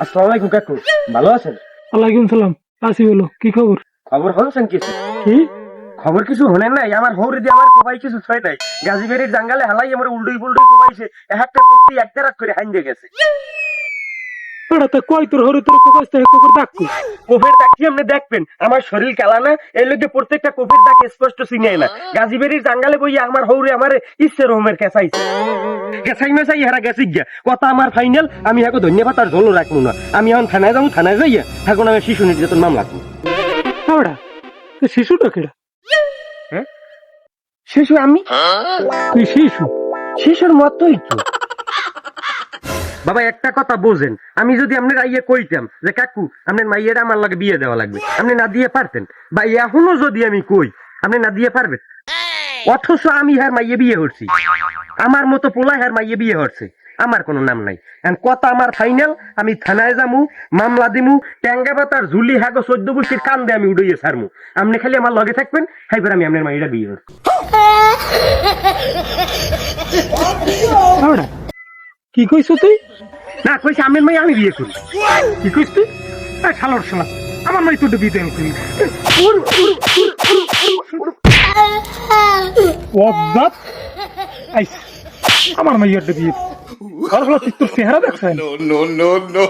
আসসালামু আলাইকুম কাকু, ভালো আছেন? ওয়ালাইকুম সালাম। আসি বলো, কি খবর? খবর হচ্ছেন কিছু? কি খবর কিছু হনেন নাই? আমার হৌরে দিয়ে আমার কোবাই কিছু ছয় নাই। গাজীবাড়ির জাঙ্গালে হালাই আমার উল্টোই পুল্টোই কোবাইছে, একটা কুত্তি একটা রাত করে হাইন দিয়ে গেছে। ওটা তো কয় তোর হরে তোর কোপাস থেকে কোকর ডাকু। কোফের দাগ কি আপনি দেখবেন? আমার শরীর কালা না, এই লোকে প্রত্যেকটা কোফের দাগ স্পষ্ট চিনে না। গাজীবাড়ির জাঙ্গালে বইয়া আমার হৌরে আমার ইচ্ছে রহমের কেঁচাইছে, কেঁচাই মেচাই হেরা গেছি গিয়া। কথা আমার ফাইনাল, আমি এখন ধন্যবাদ আর ঝোলও রাখবো না। আমি এখন থানায় যাবো, থানায় যাইয়া এখন আমি শিশু নির্যাতন মামলা করবো। ওটা শিশুটা কেডা? হ্যাঁ, শিশু আমি? তুই শিশু? শিশুর মতোই তো। বাবা একটা কথা বোঝেন, আমি যদি আপনার আইয়ে কইতাম যে কাকু আপনার মাইয়েরা আমার লাগে বিয়ে দেওয়া লাগবে, আপনি না দিয়ে পারতেন? বা এখনো যদি আমি কই, আপনি না দিয়ে পারবেন? অথচ আমি হ্যার মাইয়ে বিয়ে হচ্ছি, আমার মতো পোলা হ্যার মাইয়ে বিয়ে হচ্ছে, আমার কোনো নাম নাই। কথা আমার ফাইনাল, আমি থানায় যামু, মামলা দিমু, ট্যাঙ্গা পাতার ঝুলি হ্যাগো 14 বছর কান দিয়ে আমি উড়িয়ে ছাড়মু। আপনি খালি আমার লগে থাকবেন, হাইবার আমি আপনার মাইয়েরা বিয়ে হচ্ছি। ওটা কি কইছ তুই? না কইছি আপনার মাইয়ে আমি বিয়ে করি। কি কইছ তুই? শালার শালা, আমার মাই তোর বিয়ে দেন করি। ওয়াদাত আইস আমার মাইয়ার বিয়ে। আর হলো তোর চেহারা দেখছেন? No, no, no, no.